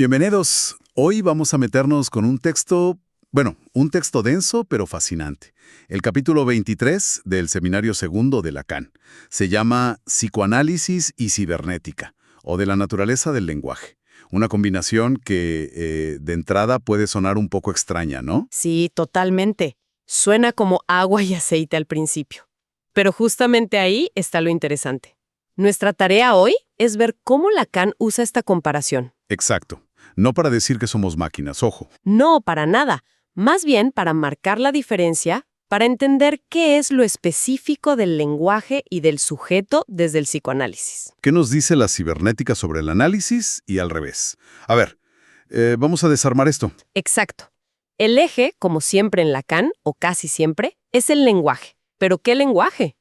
Bienvenidos. Hoy vamos a meternos con un texto, un texto denso pero fascinante. El capítulo 23 del Seminario Segundo de Lacan. Se llama Psicoanálisis y Cibernética, o de la naturaleza del lenguaje. Una combinación que, de entrada, puede sonar un poco extraña, ¿no? Sí, totalmente. Suena como agua y aceite al principio. Pero justamente ahí está lo interesante. Nuestra tarea hoy es ver cómo Lacan usa esta comparación. Exacto. No para decir que somos máquinas, ojo. No, para nada. Más bien para marcar la diferencia, para entender qué es lo específico del lenguaje y del sujeto desde el psicoanálisis. ¿Qué nos dice la cibernética sobre el análisis y al revés? A ver, vamos a desarmar esto. Exacto. El eje, como siempre en Lacan, o casi siempre, es el lenguaje. ¿Pero qué lenguaje?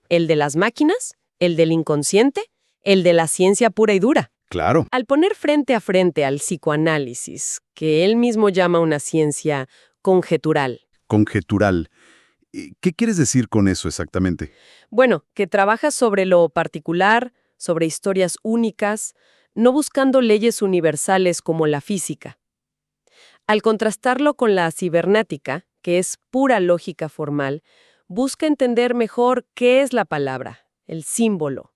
¿El de las máquinas? ¿El del inconsciente? ¿El de la ciencia pura y dura? Claro. Al poner frente a frente al psicoanálisis, que él mismo llama una ciencia conjetural. Conjetural. ¿Qué quieres decir con eso exactamente? Bueno, que trabaja sobre lo particular, sobre historias únicas, no buscando leyes universales como la física. Al contrastarlo con la cibernética, que es pura lógica formal, busca entender mejor qué es la palabra, el símbolo,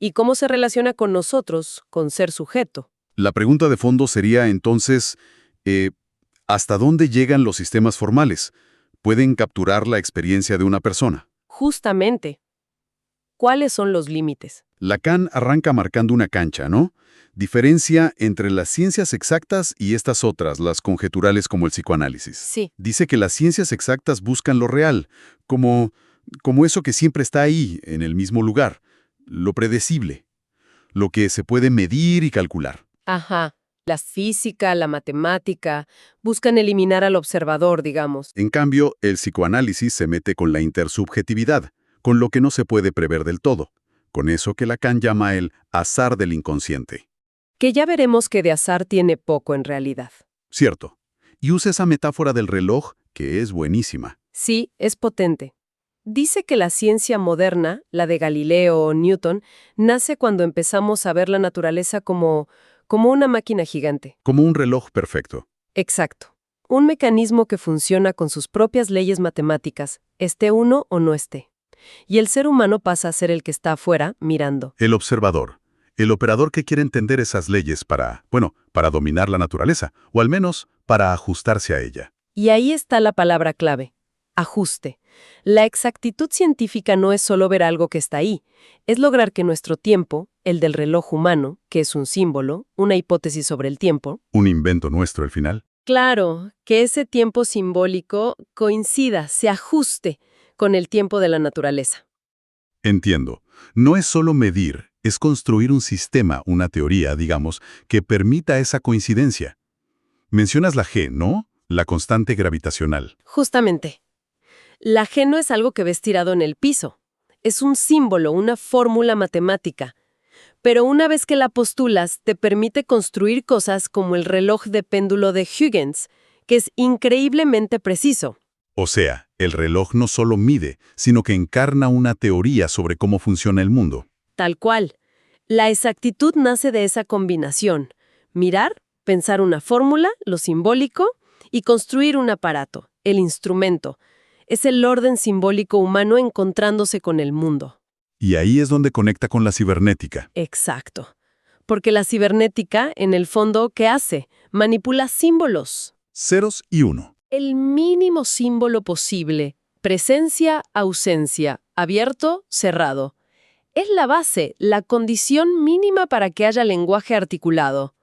y cómo se relaciona con nosotros, con ser sujeto. La pregunta de fondo sería entonces, ¿hasta dónde llegan los sistemas formales? ¿Pueden capturar la experiencia de una persona? Justamente, ¿cuáles son los límites? Lacan arranca marcando una cancha, ¿no? Diferencia entre las ciencias exactas y estas otras, las conjeturales como el psicoanálisis. Sí. Dice que las ciencias exactas buscan lo real, como eso que siempre está ahí, en el mismo lugar, lo predecible, lo que se puede medir y calcular. Ajá. La física, la matemática, buscan eliminar al observador, digamos. En cambio, el psicoanálisis se mete con la intersubjetividad, con lo que no se puede prever del todo, con eso que Lacan llama el azar del inconsciente. Que ya veremos que de azar tiene poco en realidad. Cierto. Y usa esa metáfora del reloj, que es buenísima. Sí, es potente. Dice que la ciencia moderna, la de Galileo o Newton, nace cuando empezamos a ver la naturaleza como una máquina gigante. Como un reloj perfecto. Exacto. Un mecanismo que funciona con sus propias leyes matemáticas, esté uno o no esté. Y el ser humano pasa a ser el que está afuera, mirando. El observador. El operador que quiere entender esas leyes para dominar la naturaleza, o al menos para ajustarse a ella. Y ahí está la palabra clave. Ajuste. La exactitud científica no es solo ver algo que está ahí, es lograr que nuestro tiempo, el del reloj humano, que es un símbolo, una hipótesis sobre el tiempo. Un invento nuestro al final. Claro, que ese tiempo simbólico coincida, se ajuste con el tiempo de la naturaleza. Entiendo. No es solo medir, es construir un sistema, una teoría, digamos, que permita esa coincidencia. Mencionas la G, ¿no? La constante gravitacional. Justamente. La G no es algo que ves tirado en el piso. Es un símbolo, una fórmula matemática. Pero una vez que la postulas, te permite construir cosas como el reloj de péndulo de Huygens, que es increíblemente preciso. O sea, el reloj no solo mide, sino que encarna una teoría sobre cómo funciona el mundo. Tal cual. La exactitud nace de esa combinación. Mirar, pensar una fórmula, lo simbólico, y construir un aparato, el instrumento. Es el orden simbólico humano encontrándose con el mundo. Y ahí es donde conecta con la cibernética. Exacto. Porque la cibernética, en el fondo, ¿qué hace? Manipula símbolos. Ceros y uno. El mínimo símbolo posible. Presencia, ausencia, abierto, cerrado. Es la base, la condición mínima para que haya lenguaje articulado.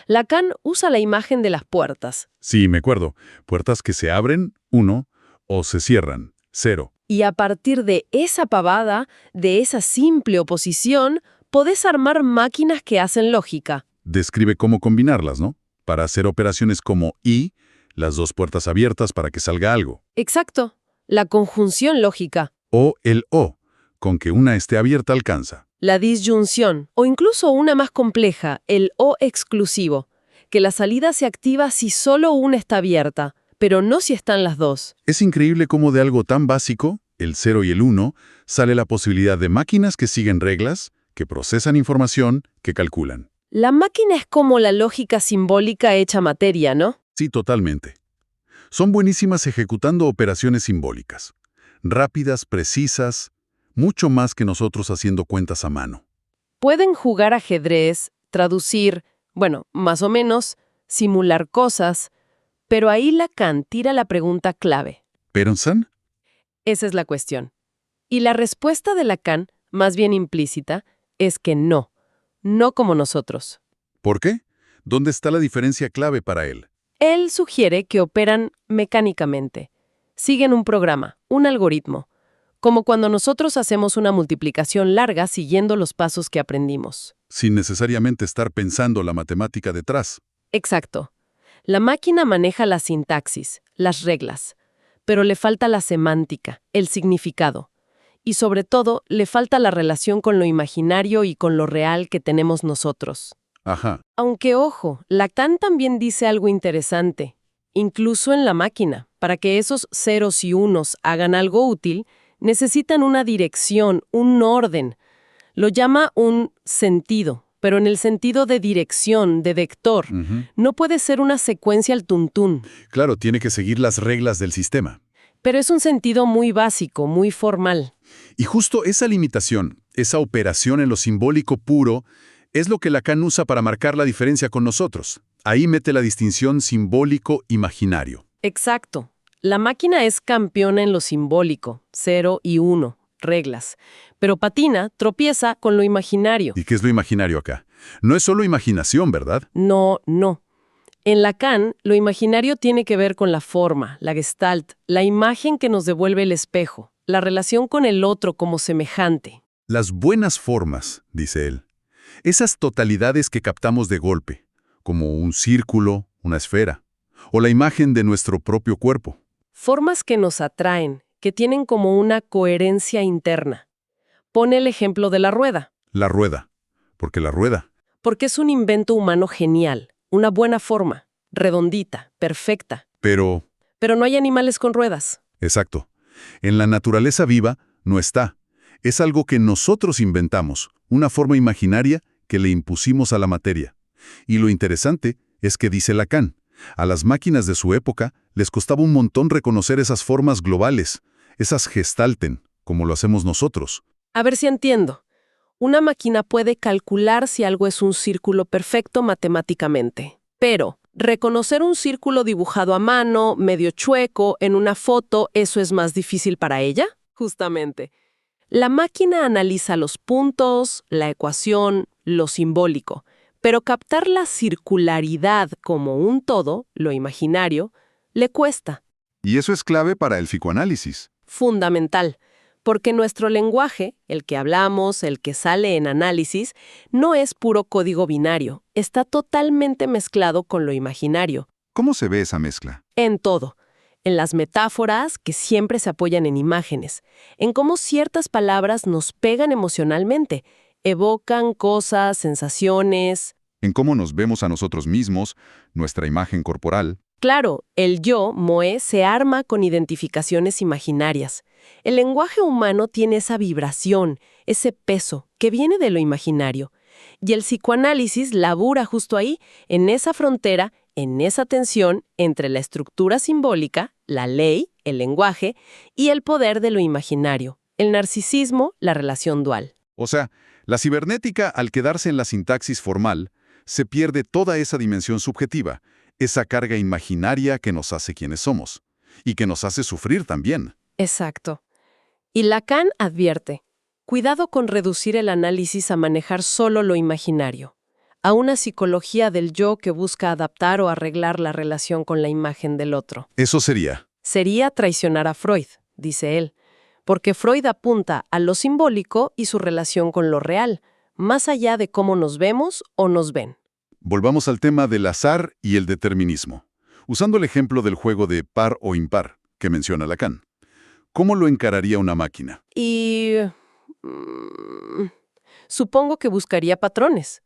Lacan usa la imagen de las puertas. Sí, me acuerdo. Puertas que se abren, 1, o se cierran, 0. Y a partir de esa pavada, de esa simple oposición, podés armar máquinas que hacen lógica. Describe cómo combinarlas, ¿no? Para hacer operaciones como y, las dos puertas abiertas para que salga algo. Exacto. La conjunción lógica. O el o, con que una esté abierta alcanza. La disyunción, o incluso una más compleja, el o exclusivo, que la salida se activa si solo una está abierta, pero no si están las dos. Es increíble cómo de algo tan básico, el 0 y el 1, sale la posibilidad de máquinas que siguen reglas, que procesan información, que calculan. La máquina es como la lógica simbólica hecha materia, ¿no? Sí, totalmente. Son buenísimas ejecutando operaciones simbólicas. Rápidas, precisas, mucho más que nosotros haciendo cuentas a mano. Pueden jugar ajedrez, traducir, bueno, más o menos, simular cosas, pero ahí Lacan tira la pregunta clave. ¿Peronson? Esa es la cuestión. Y la respuesta de Lacan, más bien implícita, es que no. No como nosotros. ¿Por qué? ¿Dónde está la diferencia clave para él? Él sugiere que operan mecánicamente. Siguen un programa, un algoritmo, como cuando nosotros hacemos una multiplicación larga siguiendo los pasos que aprendimos. Sin necesariamente estar pensando la matemática detrás. Exacto. La máquina maneja la sintaxis, las reglas, pero le falta la semántica, el significado. Y sobre todo, le falta la relación con lo imaginario y con lo real que tenemos nosotros. Ajá. Aunque, ojo, Lacan también dice algo interesante. Incluso en la máquina, para que esos ceros y unos hagan algo útil, necesitan una dirección, un orden. Lo llama un sentido, pero en el sentido de dirección, de vector. Ujú. No puede ser una secuencia al tuntún, Claro, tiene que seguir las reglas del sistema. pero es un sentido muy básico, muy formal. Y justo esa limitación, esa operación en lo simbólico puro, es lo que Lacan usa para marcar la diferencia con nosotros. Ahí mete la distinción simbólico-imaginario. Exacto. La máquina es campeona en lo simbólico, 0 y 1, reglas. Pero patina, tropieza con lo imaginario. ¿Y qué es lo imaginario acá? No es solo imaginación, ¿verdad? No, no. En Lacan, lo imaginario tiene que ver con la forma, la gestalt, la imagen que nos devuelve el espejo, la relación con el otro como semejante. Las buenas formas, dice él. Esas totalidades que captamos de golpe, como un círculo, una esfera, o la imagen de nuestro propio cuerpo. Formas que nos atraen, que tienen como una coherencia interna. Pone el ejemplo de la rueda, La rueda. Porque la rueda. porque es un invento humano genial, una buena forma, redondita, perfecta. Pero, Pero no hay animales con ruedas. exacto, en la naturaleza viva no está. Es algo que nosotros inventamos, una forma imaginaria que le impusimos a la materia. Y lo interesante es que dice Lacan, a las máquinas de su época les costaba un montón reconocer esas formas globales, esas gestalten, como lo hacemos nosotros. A ver si entiendo. Una máquina puede calcular si algo es un círculo perfecto matemáticamente. Pero reconocer un círculo dibujado a mano, medio chueco, en una foto, ¿eso es más difícil para ella? Justamente. La máquina analiza los puntos, la ecuación, lo simbólico, pero captar la circularidad como un todo, lo imaginario, le cuesta. Y eso es clave para el psicoanálisis. Fundamental, porque nuestro lenguaje, el que hablamos, el que sale en análisis, no es puro código binario, está totalmente mezclado con lo imaginario, ¿Cómo se ve esa mezcla? en todo. En las metáforas, que siempre se apoyan en imágenes, en cómo ciertas palabras nos pegan emocionalmente, evocan cosas, sensaciones. En cómo nos vemos a nosotros mismos, nuestra imagen corporal. Claro, el yo, Moe, se arma con identificaciones imaginarias. El lenguaje humano tiene esa vibración, ese peso, que viene de lo imaginario. Y el psicoanálisis labura justo ahí, en esa frontera, en esa tensión entre la estructura simbólica, la ley, el lenguaje, y el poder de lo imaginario, el narcisismo, la relación dual. O sea, la cibernética, al quedarse en la sintaxis formal, se pierde toda esa dimensión subjetiva, esa carga imaginaria que nos hace quienes somos, y que nos hace sufrir también. Exacto. Y Lacan advierte, cuidado con reducir el análisis a manejar solo lo imaginario, a una psicología del yo que busca adaptar o arreglar la relación con la imagen del otro. Eso sería. Sería traicionar a Freud, dice él, porque Freud apunta a lo simbólico y su relación con lo real, más allá de cómo nos vemos o nos ven. Volvamos al tema del azar y el determinismo, usando el ejemplo del juego de par o impar que menciona Lacan. ¿Cómo lo encararía una máquina? Y supongo que buscaría patrones.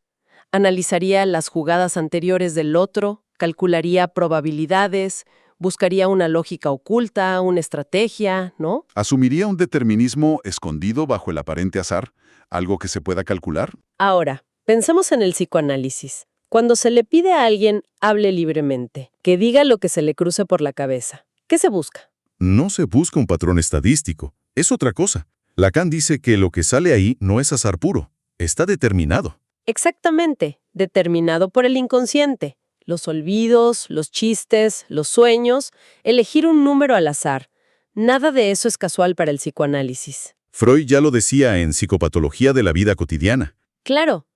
Analizaría las jugadas anteriores del otro, calcularía probabilidades, buscaría una lógica oculta, una estrategia, ¿no? ¿Asumiría un determinismo escondido bajo el aparente azar, algo que se pueda calcular? Ahora, Pensemos en el psicoanálisis. Cuando se le pide a alguien hable libremente, que diga lo que se le cruce por la cabeza, ¿qué se busca? No se busca un patrón estadístico, es otra cosa. Lacan dice que lo que sale ahí no es azar puro, está determinado. Exactamente, determinado por el inconsciente. Los olvidos, los chistes, los sueños, elegir un número al azar. Nada de eso es casual para el psicoanálisis. Freud ya lo decía en Psicopatología de la vida cotidiana. Claro,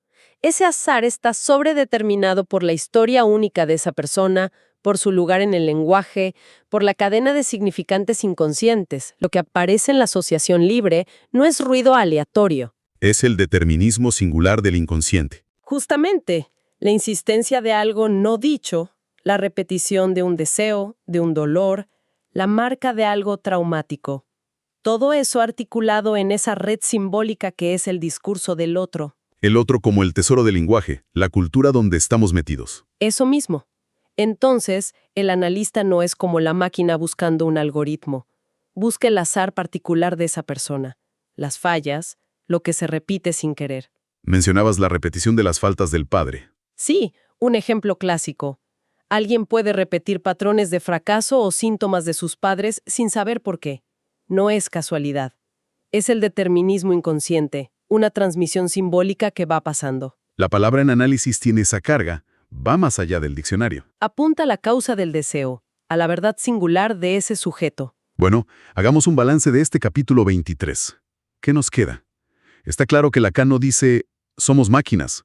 ese azar está sobredeterminado por la historia única de esa persona, por su lugar en el lenguaje, por la cadena de significantes inconscientes. Lo que aparece en la asociación libre no es ruido aleatorio. Es el determinismo singular del inconsciente. Justamente, la insistencia de algo no dicho, la repetición de un deseo, de un dolor, la marca de algo traumático. Todo eso articulado en esa red simbólica que es el discurso del otro. El otro como el tesoro del lenguaje, la cultura donde estamos metidos. Eso mismo. Entonces, el analista no es como la máquina buscando un algoritmo. Busca el azar particular de esa persona, las fallas, lo que se repite sin querer. Mencionabas la repetición de las faltas del padre. Sí, un ejemplo clásico. Alguien puede repetir patrones de fracaso o síntomas de sus padres sin saber por qué. No es casualidad. Es el determinismo inconsciente, una transmisión simbólica que va pasando. La palabra en análisis tiene esa carga, va más allá del diccionario. Apunta a la causa del deseo, a la verdad singular de ese sujeto. Bueno, hagamos un balance de este capítulo 23. ¿Qué nos queda? Está claro que Lacan no dice, somos máquinas.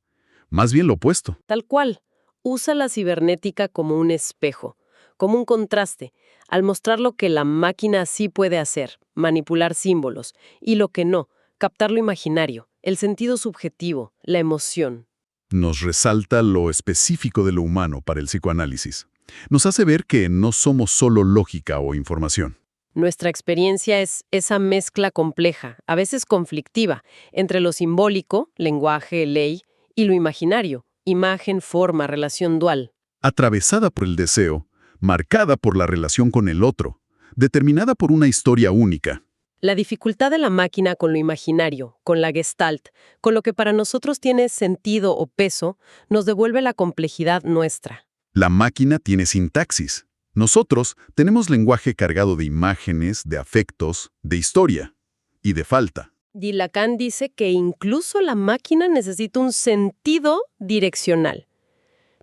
Más bien lo opuesto. Tal cual. Usa la cibernética como un espejo, como un contraste, al mostrar lo que la máquina sí puede hacer, manipular símbolos, y lo que no, captar lo imaginario, el sentido subjetivo, la emoción. Nos resalta lo específico de lo humano para el psicoanálisis. Nos hace ver que no somos solo lógica o información. Nuestra experiencia es esa mezcla compleja, a veces conflictiva, entre lo simbólico, lenguaje, ley, y lo imaginario, imagen, forma, relación dual. Atravesada por el deseo, marcada por la relación con el otro, determinada por una historia única. La dificultad de la máquina con lo imaginario, con la gestalt, con lo que para nosotros tiene sentido o peso, nos devuelve la complejidad nuestra. La máquina tiene sintaxis. Nosotros tenemos lenguaje cargado de imágenes, de afectos, de historia y de falta. Y Lacan dice que incluso la máquina necesita un sentido direccional.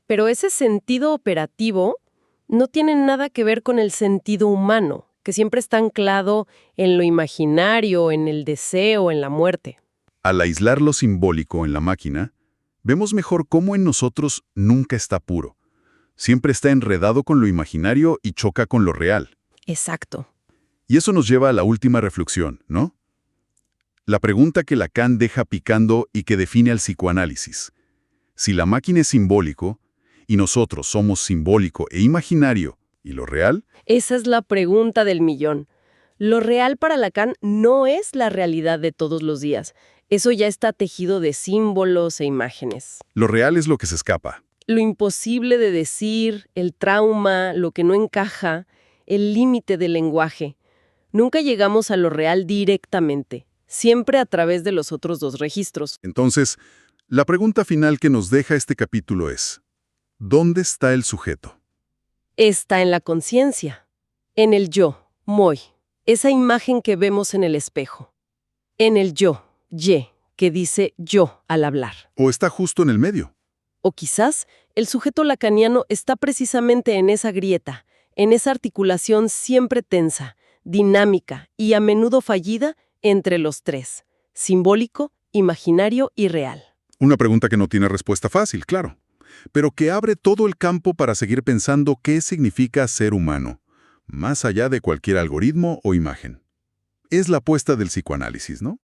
Pero ese sentido operativo no tiene nada que ver con el sentido humano, que siempre está anclado en lo imaginario, en el deseo, en la muerte. Al aislar lo simbólico en la máquina, vemos mejor cómo en nosotros nunca está puro. Siempre está enredado con lo imaginario y choca con lo real. Exacto. Y eso nos lleva a la última reflexión, ¿no? La pregunta que Lacan deja picando y que define al psicoanálisis. Si la máquina es simbólico, y nosotros somos simbólico e imaginario, ¿y lo real? Esa es la pregunta del millón. Lo real para Lacan no es la realidad de todos los días. Eso ya está tejido de símbolos e imágenes. Lo real es lo que se escapa. Lo imposible de decir, el trauma, lo que no encaja, el límite del lenguaje. Nunca llegamos a lo real directamente, siempre a través de los otros dos registros. Entonces, la pregunta final que nos deja este capítulo es, ¿dónde está el sujeto? Está en la conciencia, en el yo, moi, esa imagen que vemos en el espejo. En el yo, ye, que dice yo al hablar. ¿O está justo en el medio? O quizás el sujeto lacaniano está precisamente en esa grieta, en esa articulación siempre tensa, dinámica y a menudo fallida entre los tres, simbólico, imaginario y real. Una pregunta que no tiene respuesta fácil, claro, pero que abre todo el campo para seguir pensando qué significa ser humano, más allá de cualquier algoritmo o imagen. Es la apuesta del psicoanálisis, ¿no?